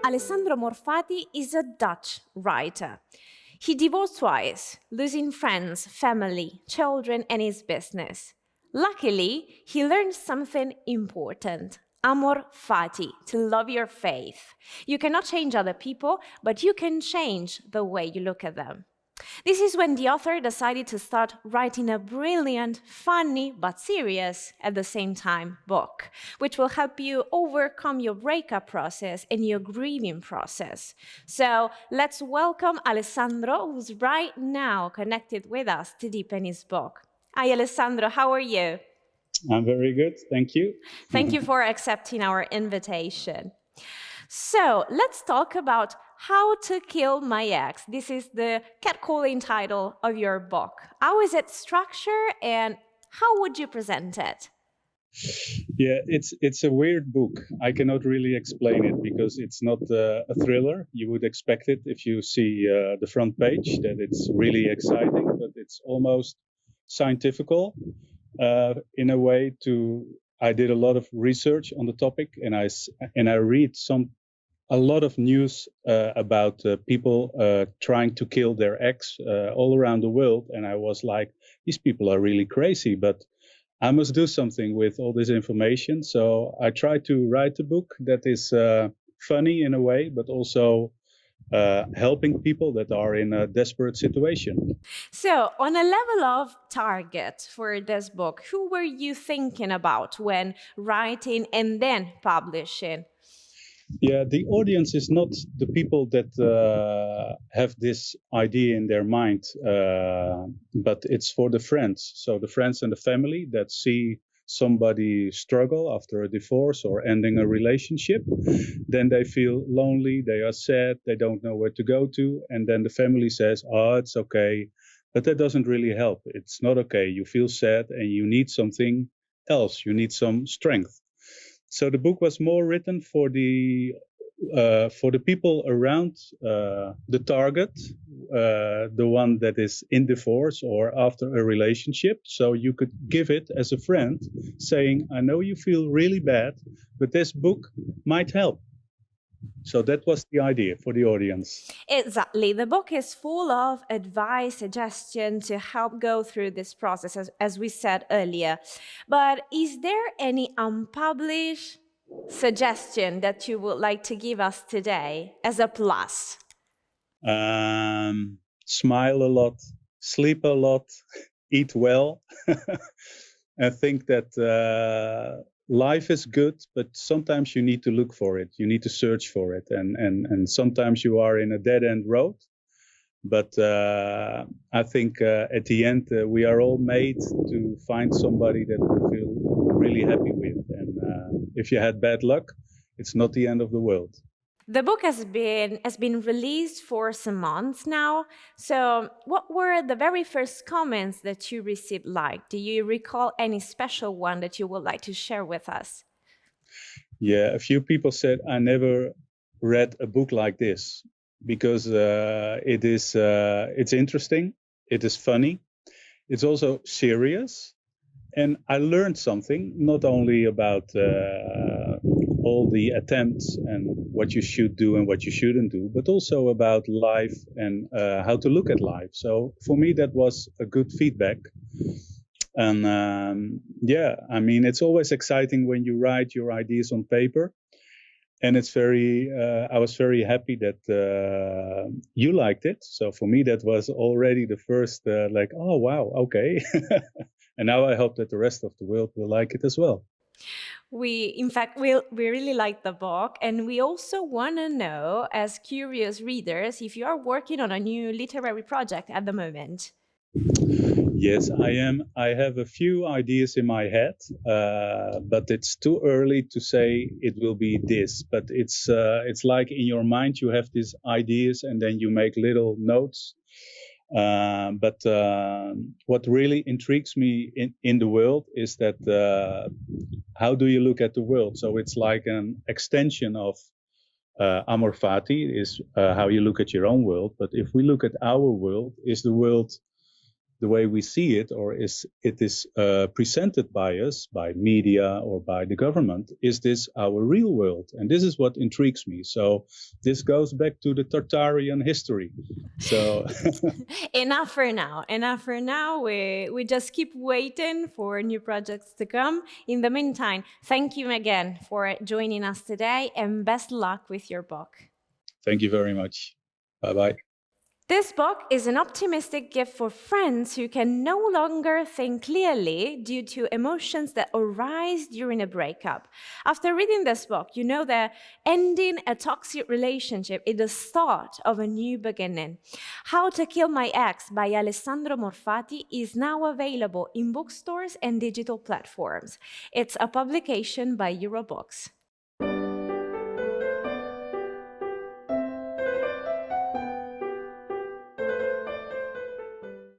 Alessandro Morfati is a Dutch writer. He divorced twice, losing friends, family, children, and his business. Luckily, he learned something important. Amor fati, to love your faith. You cannot change other people, but you can change the way you look at them. This is when the author decided to start writing a brilliant, funny, but serious at the same time book, which will help you overcome your breakup process and your grieving process. So let's welcome Alessandro, who's right now connected with us to deepen his book. Hi, Alessandro, how are you? I'm very good, thank you. Thank you for accepting our invitation. So let's talk about How to Kill My Ex. This is the catcalling title of your book. How is it structured and how would you present it? Yeah, it's a weird book. I cannot really explain it because it's not a thriller. You would expect it if you see the front page, that it's really exciting, but it's almost scientifical in a way. I did a lot of research on the topic, and I read a lot of news about people trying to kill their ex all around the world, and I was like, these people are really crazy, but I must do something with all this information. So I tried to write a book that is funny in a way, but also helping people that are in a desperate situation. So, on a level of target for this book, who were you thinking about when writing and then publishing? Yeah, the audience is not the people that have this idea in their mind, but it's for the friends. So the friends and the family that see somebody struggle after a divorce or ending a relationship, then they feel lonely, they are sad, they don't know where to go to, and then the family says, oh, it's okay, but that doesn't really help. It's not okay. You feel sad and you need something else. You need some strength. So the book was more written for the people around the target, the one that is in divorce or after a relationship. So you could give it as a friend, saying, I know you feel really bad, but this book might help. So that was the idea for the audience. Exactly. The book is full of advice, suggestion to help go through this process, as we said earlier. But is there any unpublished suggestion that you would like to give us today as a plus? Smile a lot, sleep a lot, eat well. I think that life is good, but sometimes you need to look for it. You need to search for it. And sometimes you are in a dead-end road. But I think at the end, we are all made to find somebody that we feel really happy with. And if you had bad luck, it's not the end of the world. The book has been released for some months now. So what were the very first comments that you received like? Do you recall any special one that you would like to share with us? Yeah, a few people said, I never read a book like this because it's interesting, it is funny, it's also serious. And I learned something, not only about all the attempts and what you should do and what you shouldn't do, but also about life and how to look at life. So for me, that was a good feedback. And yeah, I mean, it's always exciting when you write your ideas on paper. And I was very happy that you liked it. So for me, that was already the first, like, oh, wow, okay. And now I hope that the rest of the world will like it as well. In fact, we really like the book, and we also want to know, as curious readers, if you are working on a new literary project at the moment. Yes, I am. I have a few ideas in my head, but it's too early to say it will be this. But it's like in your mind you have these ideas and then you make little notes. But what really intrigues me in the world is that how do you look at the world? So it's like an extension of Amor Fati is how you look at your own world. But if we look at our world, is the world the way we see it, or it is presented by us, by media or by the government, is this our real world? And this is what intrigues me. So this goes back to the Tartarian history. So Enough for now. Enough for now. We just keep waiting for new projects to come. In the meantime, thank you again for joining us today, and best luck with your book. Thank you very much. Bye-bye. This book is an optimistic gift for friends who can no longer think clearly due to emotions that arise during a breakup. After reading this book, you know that ending a toxic relationship is the start of a new beginning. How to Kill My Ex by Alessandro Morfati is now available in bookstores and digital platforms. It's a publication by Eurobooks.